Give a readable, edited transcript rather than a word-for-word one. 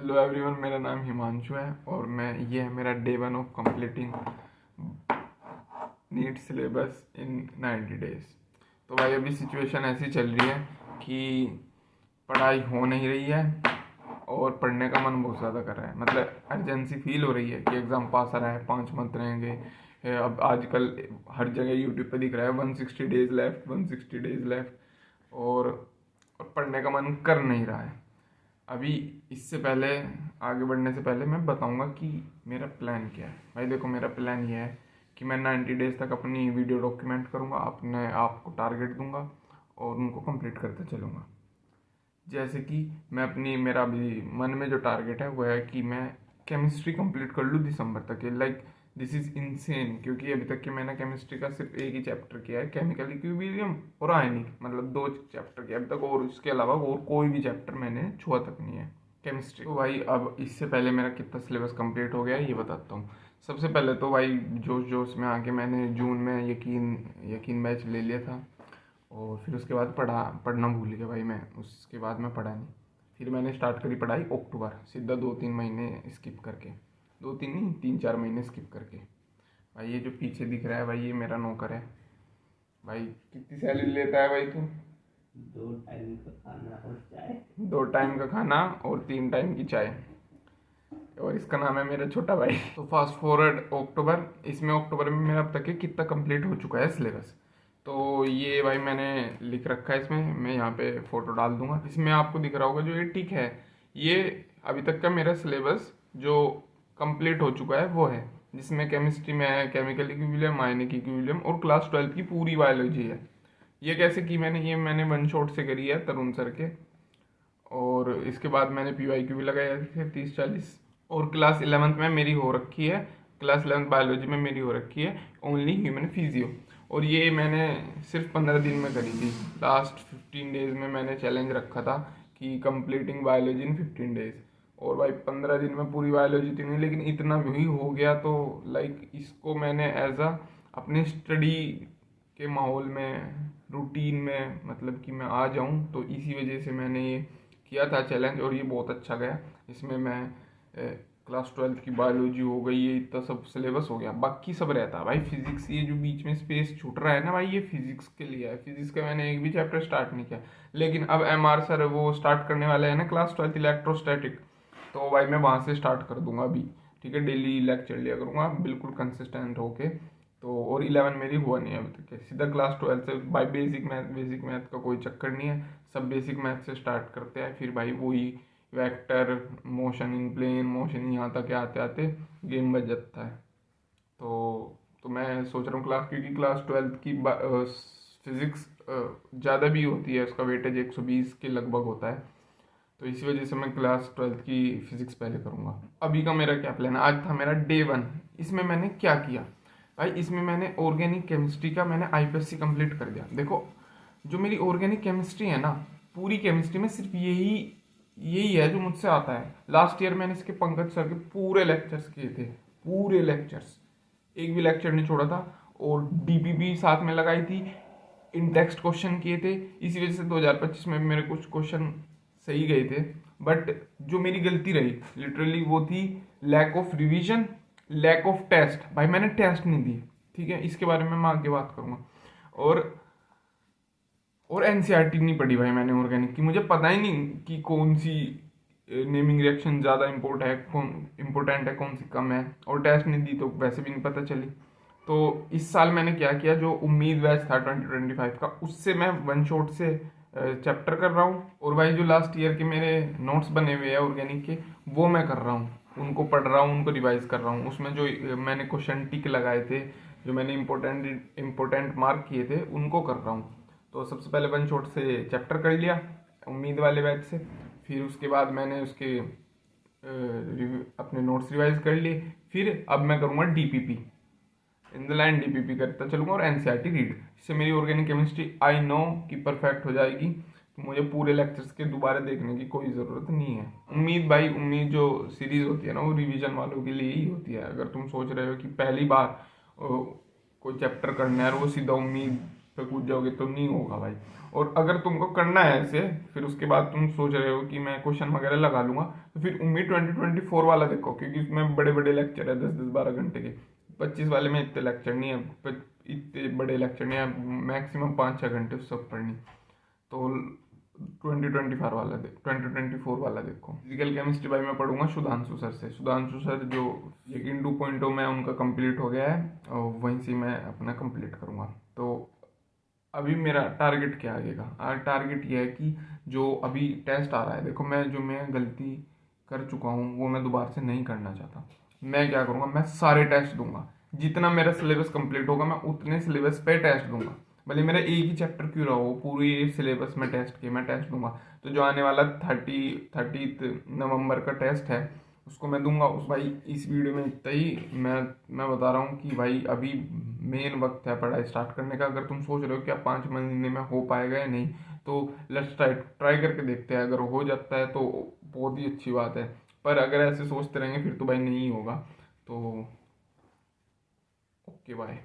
Hello everyone, मेरा नाम हिमांशु है और ये है मेरा day 1 of completing NEET syllabus in 90 days. तो भाई अभी सिचुएशन ऐसी चल रही है कि पढ़ाई हो नहीं रही है और पढ़ने का मन बहुत ज़्यादा कर रहा है। मतलब अर्जेंसी फील हो रही है कि एग्ज़ाम पास आ रहा है, 5 मंथ रहेंगे। अब आजकल हर जगह यूट्यूब पे दिख रहा है 160 डेज लेफ्ट, 160 डेज लेफ्ट, और पढ़ने का मन कर नहीं रहा है। अभी इससे पहले, आगे बढ़ने से पहले मैं बताऊंगा कि मेरा प्लान क्या है। भाई देखो, मेरा प्लान ये है कि मैं 90 डेज तक अपनी वीडियो डॉक्यूमेंट करूंगा, अपने आप को टारगेट दूंगा और उनको कंप्लीट करते चलूँगा। जैसे कि मेरा अभी मन में जो टारगेट है वो है कि मैं केमिस्ट्री कंप्लीट कर लूँ दिसंबर तक। लाइक दिस इज़ इनसेन, क्योंकि अभी तक कि मैंने केमिस्ट्री का सिर्फ एक ही चैप्टर किया है, केमिकल इक्विलिब्रियम और आयनिक, मतलब 2 चैप्टर किया अभी तक, और इसके अलावा और कोई भी चैप्टर मैंने छुआ तक नहीं है केमिस्ट्री। तो भाई अब इससे पहले मेरा कितना सिलेबस कंप्लीट हो गया है ये बताता हूँ। सबसे पहले तो भाई जोश जोश में आके मैंने जून में यकीन बैच ले लिया था, और फिर उसके बाद पढ़ना भूल गया भाई मैं। उसके बाद मैं पढ़ा नहीं। फिर मैंने स्टार्ट करी पढ़ाई अक्टूबर, सीधा 2-3 महीने स्किप करके, 2-3 नहीं 3-4 महीने स्किप करके। भाई ये जो पीछे दिख रहा है भाई, ये मेरा नौकर है। भाई कितनी सैलरी लेता है भाई तू? 2 टाइम का खाना और चाय। 2 टाइम का खाना और 3 टाइम की चाय, और इसका नाम है मेरा छोटा भाई। तो फास्ट फॉरवर्ड अक्टूबर, इसमें अक्टूबर में मेरा अब तक के कितना कंप्लीट हो चुका है सिलेबस। तो ये भाई मैंने लिख रखा है इसमें, मैं यहाँ पे फोटो डाल दूंगा। इसमें आपको दिख रहा होगा जो ये टिक है, ये अभी तक का मेरा सिलेबस जो कंप्लीट हो चुका है वो है, जिसमें केमिस्ट्री में है केमिकल इक्विलिब्रियम, आयनिक इक्विलिब्रियम और क्लास 12 की पूरी बायोलॉजी है। ये कैसे की मैंने वन शॉट से करी है तरुण सर के, और इसके बाद मैंने PYQ भी लगाया थे 30-40, और क्लास 11th में मेरी हो रखी है, क्लास 11th बायोलॉजी में मेरी हो रखी है ओनली ह्यूमन फिजियो, और ये मैंने सिर्फ 15 दिन में करी थी। लास्ट 15 डेज में मैंने चैलेंज रखा था कि कंप्लीटिंग बायोलॉजी इन 15 डेज, और भाई 15 दिन में पूरी बायोलॉजी थी नहीं, लेकिन इतना भी हो गया। तो लाइक इसको मैंने एज अ अपने स्टडी के माहौल में, रूटीन में, मतलब कि मैं आ जाऊं, तो इसी वजह से मैंने ये किया था चैलेंज, और ये बहुत अच्छा गया। इसमें मैं क्लास 12 की बायोलॉजी हो गई, ये इतना सब सिलेबस हो गया। बाकी सब रहता है भाई, फिजिक्स, ये जो बीच में स्पेस छूट रहा है ना भाई, ये फिजिक्स के लिए है। फिजिक्स का मैंने एक भी चैप्टर स्टार्ट नहीं किया, लेकिन अब MR सर वो स्टार्ट करने वाले हैं ना क्लास 12 इलेक्ट्रोस्टैटिक, तो भाई मैं वहाँ से स्टार्ट कर दूंगा अभी। ठीक है, डेली लेक्चर लिया करूँगा बिल्कुल कंसिस्टेंट होके। तो और 11 मेरी हुआ नहीं है अभी तक, सीधा क्लास 12 से भाई बेसिक मैथ का कोई चक्कर नहीं है, सब बेसिक मैथ से स्टार्ट करते हैं। फिर भाई वही vector, motion in plane, motion यहाँ तक आते आते गेम बच जाता है। तो मैं सोच रहा हूँ क्योंकि क्लास 12 की फिजिक्स ज़्यादा भी होती है, उसका वेटेज 120 के लगभग होता है, तो इसी वजह से मैं क्लास 12 की फिजिक्स पहले करूँगा। अभी का मेरा क्या प्लान है? आज था मेरा डे 1। इसमें मैंने क्या किया भाई, इसमें मैंने ऑर्गेनिक केमिस्ट्री का मैंने IPSC कंप्लीट कर दिया। देखो, जो मेरी ऑर्गेनिक केमिस्ट्री है ना, पूरी केमिस्ट्री में सिर्फ यही है जो मुझसे आता है। लास्ट ईयर मैंने इसके पंकज सर के पूरे लेक्चर्स किए थे, पूरे लेक्चर्स, एक भी लेक्चर नहीं छोड़ा था, और DPP साथ में लगाई थी, इन टेक्स्ट क्वेश्चन किए थे। इसी वजह से 2025 में मेरे कुछ क्वेश्चन सही गए थे। बट जो मेरी गलती रही लिटरली वो थी lack of revision, lack of test. भाई मैंने टेस्ट नहीं दिए, ठीक है, इसके बारे में मैं आगे बात करूंगा। और NCERT नहीं पढ़ी भाई मैंने ऑर्गेनिक की, मुझे पता ही नहीं कि कौन सी नेमिंग रिएक्शन ज़्यादा इम्पोर्टेंट है, कौन सी कम है, और टेस्ट नहीं दी तो वैसे भी नहीं पता चली। तो इस साल मैंने क्या किया, जो उम्मीद बैच था 2025 का, उससे मैं वन शॉट से चैप्टर कर रहा हूँ। और भाई जो लास्ट ईयर के मेरे नोट्स बने हुए हैं ऑर्गेनिक के, वो मैं कर रहा हूँ, उनको पढ़ रहा हूँ, उनको रिवाइज कर रहा हूँ। उसमें जो मैंने क्वेश्चन टिक लगाए थे, जो मैंने इम्पोर्टेंट मार्क किए थे, उनको कर रहा हूँ। तो सबसे पहले वन शॉट से चैप्टर कर लिया उम्मीद वाले बैच से, फिर उसके बाद मैंने उसके अपने नोट्स रिवाइज कर लिए। फिर अब मैं करूँगा DPP, in the line DPP करता चलूँगा, और NCERT रीड। इससे मेरी ऑर्गेनिक केमिस्ट्री आई नो कि परफेक्ट हो जाएगी, तो मुझे पूरे लेक्चर्स के दोबारा देखने की कोई ज़रूरत नहीं है। उम्मीद जो सीरीज़ होती है ना, वो रिवीजन वालों के लिए ही होती है। अगर तुम सोच रहे हो कि पहली बार कोई चैप्टर करना है और वो सीधा उम्मीद पे कूद जाओगे तो नहीं होगा भाई। और अगर तुमको करना है ऐसे, फिर उसके बाद तुम सोच रहे हो कि मैं क्वेश्चन वगैरह लगा लूंगा, तो फिर उम्मीद 2024 वाला देखो, क्योंकि उसमें बड़े बड़े लेक्चर है 10-10 12 घंटे के। 25 वाले में इतने लेक्चर नहीं है, इतने बड़े लेक्चर नहीं है, मैक्सिमम 5-6 घंटे उससे ऊपर नहीं। तो 2024 वाला देखो। फिजिकल केमिस्ट्री भाई मैं पढ़ूंगा सुधांशु सर से। सुधांशु सर जो लेकिन 2.0 में उनका कंप्लीट हो गया है, और वहीं से मैं अपना कंप्लीट करूंगा। तो अभी मेरा टारगेट क्या आएगा, टारगेट ये है कि जो अभी टेस्ट आ रहा है, देखो मैं गलती कर चुका हूँ वो मैं दोबारा से नहीं करना चाहता। मैं क्या करूँगा, मैं सारे टेस्ट दूंगा, जितना मेरा सिलेबस कंप्लीट होगा मैं उतने सिलेबस पे टेस्ट दूंगा। भले मेरा एक ही चैप्टर क्यों रहा हो, पूरी सिलेबस में टेस्ट के मैं टेस्ट दूंगा। तो जो आने वाला 30 नवंबर का टेस्ट है उसको मैं दूंगा। उस भाई इस वीडियो में इतना ही मैं बता रहा हूँ कि भाई अभी मेन वक्त है पढ़ाई स्टार्ट करने का। अगर तुम सोच रहे हो कि आप 5 महीने में हो पाएगा या नहीं, तो लेट्स ट्राई करके देखते हैं। अगर हो जाता है तो बहुत ही अच्छी बात है, पर अगर ऐसे सोचते रहेंगे फिर तो भाई नहीं होगा। तो ओके बाय।